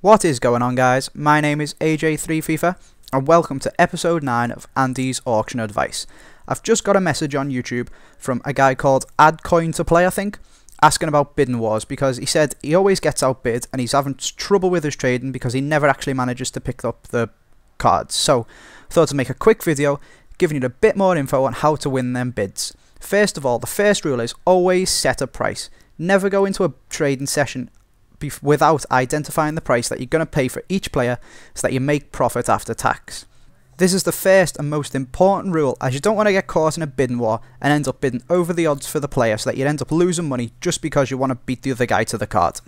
What is going on, guys? My name is AJ3Fifa and welcome to episode 9 of Andy's Auction Advice. I've just got a message on YouTube from a guy called AAA9 I think, asking about bidding wars because he said he always gets outbid and he's having trouble with his trading because he never actually manages to pick up the cards. So I thought to make a quick video giving you a bit more info on how to win them bids. First of all, the first rule is always set a price. Never go into a trading session without identifying the price that you're going to pay for each player so that you make profit after tax. This is the first and most important rule, as you don't want to get caught in a bidding war and end up bidding over the odds for the player so that you end up losing money just because you want to beat the other guy to the card.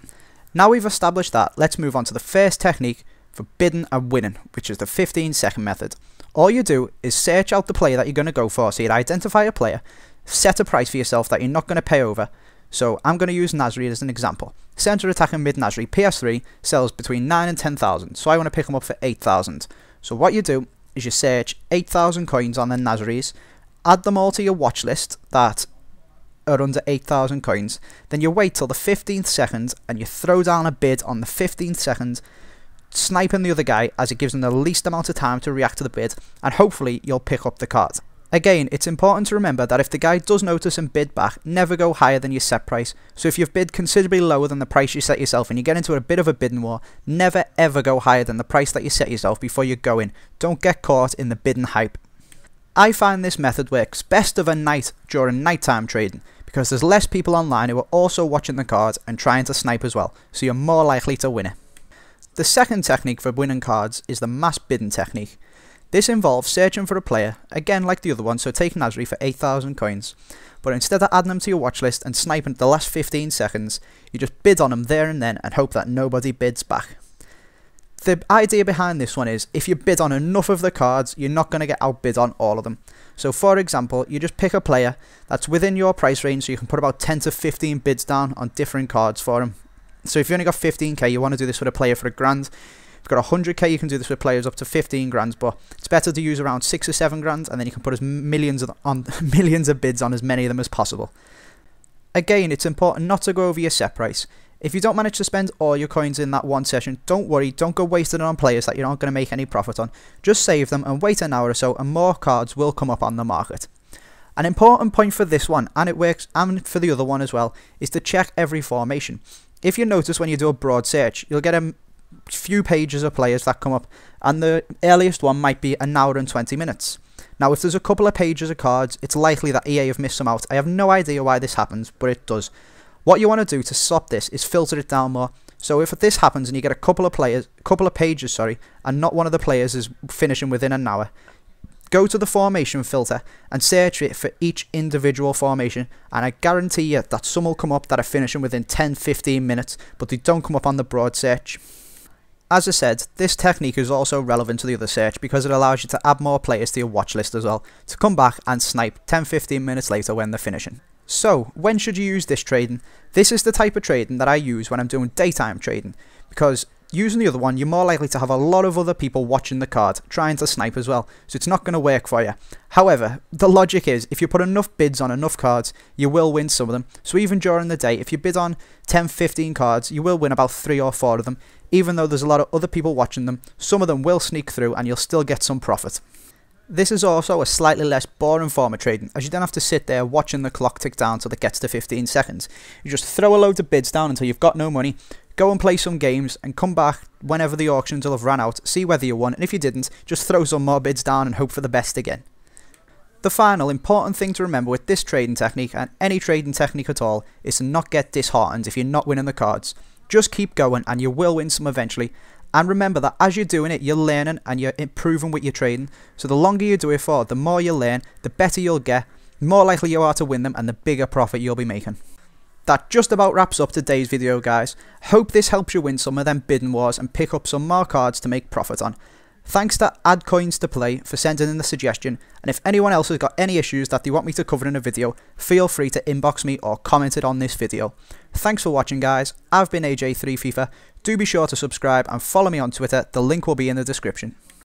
Now we've established that, let's move on to the first technique for bidding and winning, which is the 15-second method. All you do is search out the player that you're going to go for, so you'd identify a player, set a price for yourself that you're not going to pay over. So I'm going to use Nasri as an example. Centre attacking mid Nasri PS3 sells between 9 and 10,000, so I want to pick him up for 8,000. So what you do is you search 8,000 coins on the Nasris, add them all to your watch list that are under 8,000 coins, then you wait till the 15th second and you throw down a bid on the 15th second, sniping the other guy as it gives them the least amount of time to react to the bid, and hopefully you'll pick up the card. Again, it's important to remember that if the guy does notice and bid back, never go higher than your set price. So if you've bid considerably lower than the price you set yourself and you get into a bit of a bidding war, never ever go higher than the price that you set yourself before you go in. Don't get caught in the bidding hype. I find this method works best of a night during nighttime trading because there's less people online who are also watching the cards and trying to snipe as well, so you're more likely to win it. The second technique for winning cards is the mass bidding technique. This involves searching for a player, again like the other one, so take Nasri for 8,000 coins, but instead of adding them to your watch list and sniping the last 15 seconds, you just bid on them there and then and hope that nobody bids back. The idea behind this one is, if you bid on enough of the cards, you're not going to get outbid on all of them. So for example, you just pick a player that's within your price range, so you can put about 10 to 15 bids down on different cards for him. So if you only got 15k, you want to do this with a player for £1,000. If you've got 100k, you can do this with players up to 15 grand, but it's better to use around 6 or 7 grand, and then you can put as millions of bids on as many of them as possible. Again, it's important not to go over your set price. If you don't manage to spend all your coins in that one session, don't worry, don't go wasting it on players that you're not going to make any profit on. Just save them and wait an hour or so, and more cards will come up on the market. An important point for this one, and it works and for the other one as well, is to check every formation. If you notice when you do a broad search, you'll get a few pages of players that come up, and the earliest one might be an hour and 20 minutes. Now if there's a couple of pages of cards, it's likely that EA have missed some out. I have no idea why this happens, but it does. What you want to do to stop this is filter it down more. So if this happens and you get a couple of pages, and not one of the players is finishing within an hour, go to the formation filter and search it for each individual formation, and I guarantee you that some will come up that are finishing within 10-15 minutes, but they don't come up on the broad search. As I said, this technique is also relevant to the other search because it allows you to add more players to your watch list as well, to come back and snipe 10-15 minutes later when they're finishing. So, when should you use this trading? This is the type of trading that I use when I'm doing daytime trading, because using the other one, you're more likely to have a lot of other people watching the card, trying to snipe as well, so it's not going to work for you. However, the logic is, if you put enough bids on enough cards, you will win some of them. So even during the day, if you bid on 10-15 cards, you will win about 3 or 4 of them. Even though there's a lot of other people watching them, some of them will sneak through and you'll still get some profit. This is also a slightly less boring form of trading, as you don't have to sit there watching the clock tick down till it gets to 15 seconds. You just throw a load of bids down until you've got no money, go and play some games, and come back whenever the auctions will have run out, see whether you won, and if you didn't, just throw some more bids down and hope for the best again. The final important thing to remember with this trading technique, and any trading technique at all, is to not get disheartened if you're not winning the cards. Just keep going and you will win some eventually. And remember that as you're doing it, you're learning and you're improving with your trading. So the longer you do it for, the more you learn, the better you'll get, the more likely you are to win them, and the bigger profit you'll be making. That just about wraps up today's video, guys. Hope this helps you win some of them bidding wars and pick up some more cards to make profit on. Thanks to AAA9 for sending in the suggestion, and if anyone else has got any issues that they want me to cover in a video, feel free to inbox me or comment it on this video. Thanks for watching, guys. I've been AJ3Fifa. Do be sure to subscribe and follow me on Twitter, the link will be in the description.